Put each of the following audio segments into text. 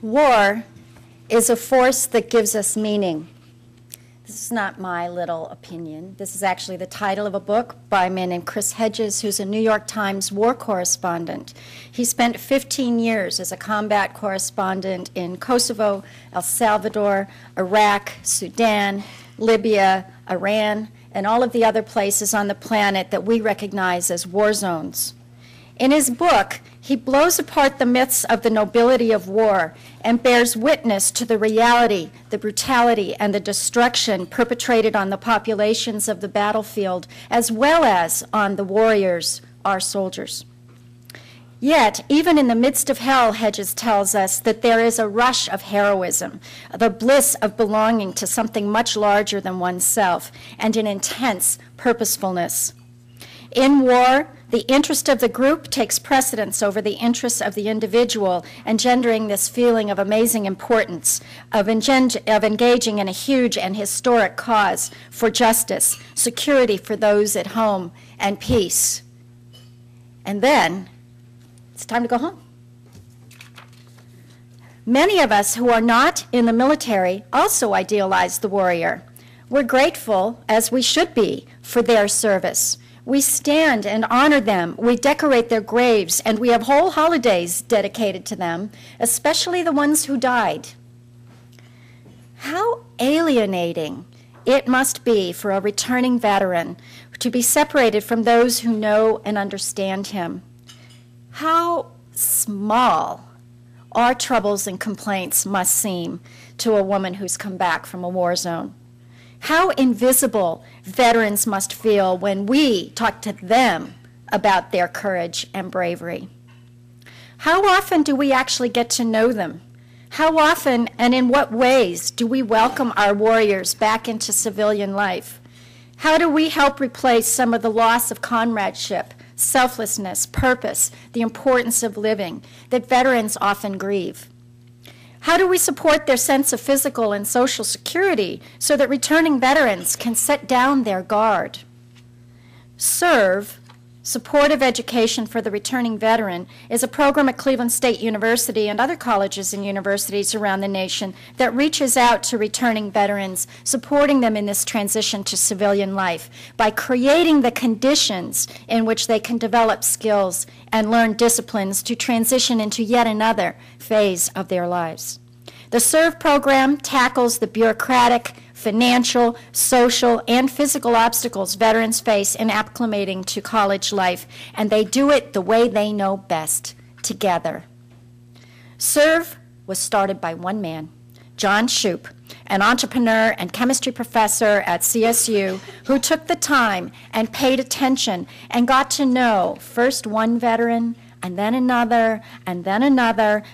War is a force that gives us meaning. This is not my little opinion. This is actually the title of a book by a man named Chris Hedges, who's a New York Times war correspondent. He spent 15 years as a combat correspondent in Kosovo, El Salvador, Iraq, Sudan, Libya, Iran, and all of the other places on the planet that we recognize as war zones. In his book, he blows apart the myths of the nobility of war and bears witness to the reality, the brutality, and the destruction perpetrated on the populations of the battlefield, as well as on the warriors, our soldiers. Yet, even in the midst of hell, Hedges tells us that there is a rush of heroism, the bliss of belonging to something much larger than oneself, and an intense purposefulness. In war, the interest of the group takes precedence over the interests of the individual, engendering this feeling of amazing importance, of engaging in a huge and historic cause for justice, security for those at home, and peace. And then, it's time to go home. Many of us who are not in the military also idealize the warrior. We're grateful, as we should be, for their service. We stand and honor them, we decorate their graves, and we have whole holidays dedicated to them, especially the ones who died. How alienating it must be for a returning veteran to be separated from those who know and understand him. How small our troubles and complaints must seem to a woman who's come back from a war zone. How invisible veterans must feel when we talk to them about their courage and bravery. How often do we actually get to know them? How often and in what ways do we welcome our warriors back into civilian life? How do we help replace some of the loss of comradeship, selflessness, purpose, the importance of living that veterans often grieve? How do we support their sense of physical and social security so that returning veterans can set down their guard? SERV, Supportive Education for the Returning Veteran, is a program at Cleveland State University and other colleges and universities around the nation that reaches out to returning veterans, supporting them in this transition to civilian life by creating the conditions in which they can develop skills and learn disciplines to transition into yet another phase of their lives. The SERV program tackles the bureaucratic, financial, social, and physical obstacles veterans face in acclimating to college life, and they do it the way they know best, together. SERV was started by one man, John Schupp, an entrepreneur and chemistry professor at CSU who took the time and paid attention and got to know first one veteran, and then another,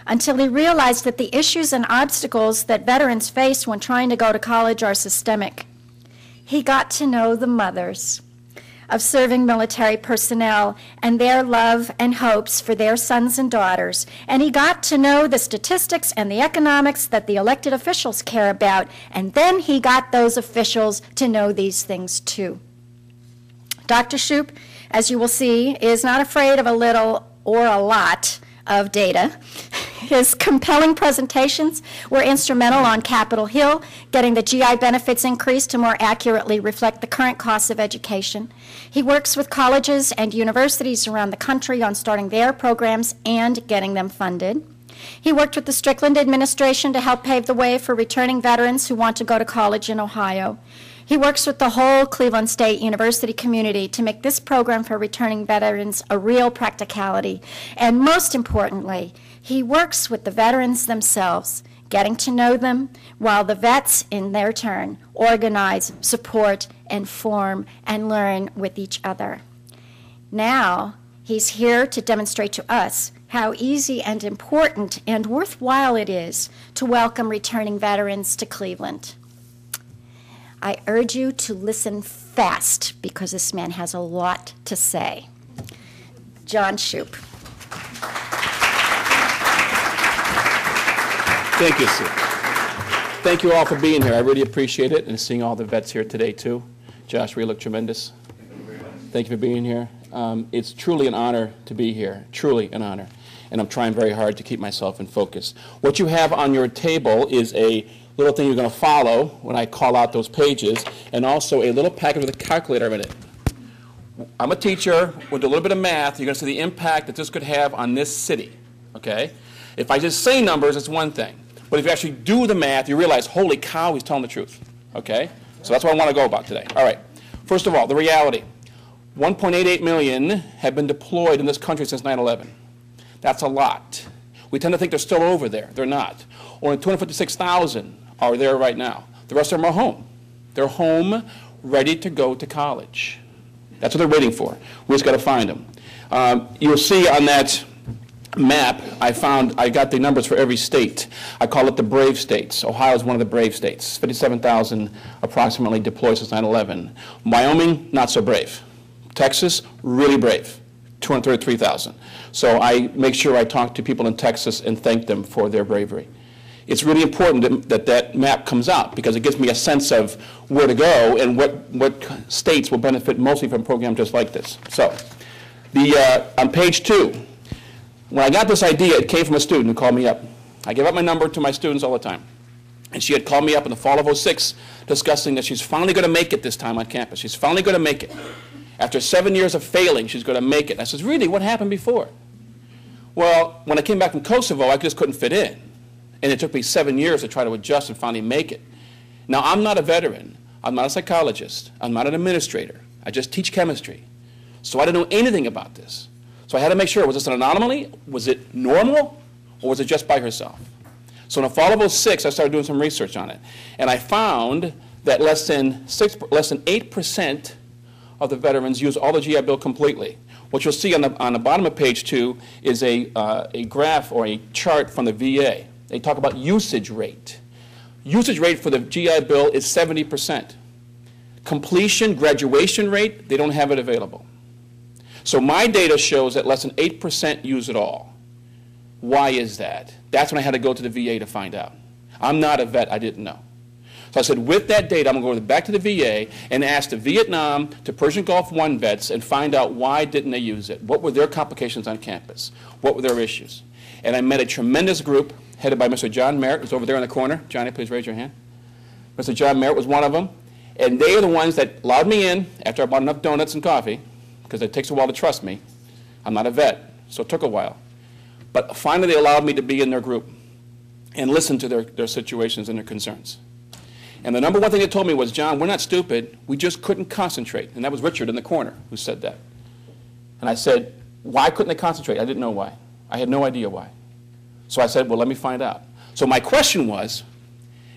until he realized that the issues and obstacles that veterans face when trying to go to college are systemic. He got to know the mothers of serving military personnel and their love and hopes for their sons and daughters, and he got to know the statistics and the economics that the elected officials care about, and then he got those officials to know these things too. Dr. Schupp, as you will see, is not afraid of a little or a lot of data. His compelling presentations were instrumental on Capitol Hill, getting the GI benefits increase to more accurately reflect the current costs of education. He works with colleges and universities around the country on starting their programs and getting them funded. He worked with the Strickland administration to help pave the way for returning veterans who want to go to college in Ohio. He works with the whole Cleveland State University community to make this program for returning veterans a real practicality. And most importantly, he works with the veterans themselves, getting to know them, while the vets, in their turn, organize, support, and form and learn with each other. Now, he's here to demonstrate to us how easy and important and worthwhile it is to welcome returning veterans to Cleveland. I urge you to listen fast because this man has a lot to say. John Schupp. Thank you, Sue. Thank you all for being here. I really appreciate it, and seeing all the vets here today, too. Josh, you look tremendous. Thank you for being here. It's truly an honor to be here, truly an honor. and I'm trying very hard to keep myself in focus. What you have on your table is a little thing you're going to follow when I call out those pages, and also a little packet with a calculator in it. I'm a teacher with a little bit of math. You're going to see the impact that this could have on this city, okay? If I just say numbers, it's one thing. But if you actually do the math, you realize, holy cow, he's telling the truth, okay? So that's what I want to go about today. All right. First of all, the reality. 1.88 million have been deployed in this country since 9/11. That's a lot. We tend to think they're still over there. They're not. Only 256,000 are there right now. The rest of them are home. They're home, ready to go to college. That's what they're waiting for. We just got to find them. You'll see on that map, I got the numbers for every state. I call it the brave states. Ohio is one of the brave states. 57,000 approximately deployed since 9/11. Wyoming, not so brave. Texas, really brave, 233,000. So I make sure I talk to people in Texas and thank them for their bravery. It's really important that that map comes out because it gives me a sense of where to go and what states will benefit mostly from a program just like this. So on page 2, when I got this idea, it came from a student who called me up. I give up my number to my students all the time. And she had called me up in the fall of '06 discussing that she's finally going to make it this time on campus. She's finally going to make it. After 7 years of failing, she's going to make it. And I said, really, what happened before? Well, when I came back from Kosovo, I just couldn't fit in. And it took me 7 years to try to adjust and finally make it. Now, I'm not a veteran. I'm not a psychologist. I'm not an administrator. I just teach chemistry. So I didn't know anything about this. So I had to make sure, was this an anomaly? Was it normal? Or was it just by herself? So in the fall of '06, I started doing some research on it. And I found that less than 8% of the veterans use all the GI Bill completely. What you'll see on the bottom of page 2 is a graph or a chart from the VA. They talk about usage rate. Usage rate for the GI Bill is 70%. Completion, graduation rate, they don't have it available. So my data shows that less than 8% use it all. Why is that? That's when I had to go to the VA to find out. I'm not a vet, I didn't know. So I said, with that data, I'm going to go back to the VA and ask the Vietnam to Persian Gulf I vets and find out why didn't they use it? What were their complications on campus? What were their issues? And I met a tremendous group headed by Mr. John Merritt, who's over there in the corner. Johnny, please raise your hand. Mr. John Merritt was one of them. And they are the ones that allowed me in after I bought enough donuts and coffee, because it takes a while to trust me. I'm not a vet, so it took a while. But finally they allowed me to be in their group and listen to their situations and their concerns. And the number one thing they told me was, John, we're not stupid, we just couldn't concentrate. And that was Richard in the corner who said that. And I said, why couldn't they concentrate? I didn't know why. I had no idea why. So I said, well, let me find out. So my question was,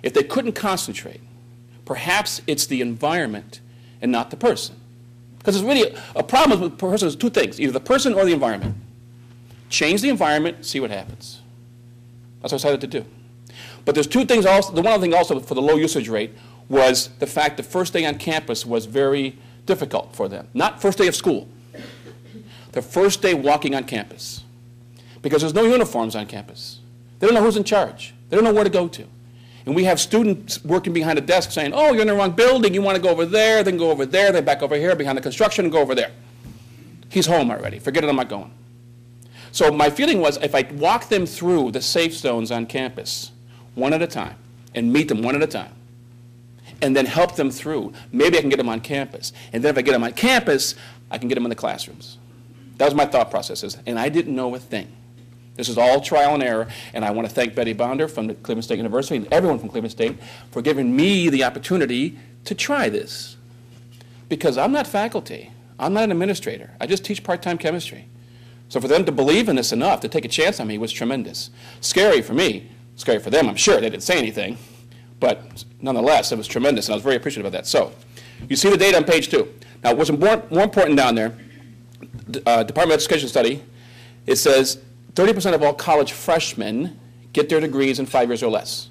if they couldn't concentrate, perhaps it's the environment and not the person. Because it's really a problem with person is two things, either the person or the environment. Change the environment, see what happens. That's what I decided to do. But there's two things also. The one other thing also for the low usage rate was the fact the first day on campus was very difficult for them. Not first day of school. The first day walking on campus. Because there's no uniforms on campus. They don't know who's in charge. They don't know where to go to. And we have students working behind a desk saying, oh, you're in the wrong building. You want to go over there, then go over there, then back over here, behind the construction, and go over there. He's home already. Forget it, I'm not going. So my feeling was if I walk them through the safe zones on campus, one at a time, and meet them one at a time, and then help them through, maybe I can get them on campus. And then if I get them on campus, I can get them in the classrooms. That was my thought processes, and I didn't know a thing. This is all trial and error, and I want to thank Betty Bonder from the Cleveland State University and everyone from Cleveland State for giving me the opportunity to try this. Because I'm not faculty. I'm not an administrator. I just teach part-time chemistry. So for them to believe in this enough, to take a chance on me was tremendous. Scary for me, scary for them, I'm sure. They didn't say anything. But nonetheless, it was tremendous, and I was very appreciative of that. So you see the data on page 2. Now, what's more important down there, Department of Education study, it says 30% of all college freshmen get their degrees in 5 years or less.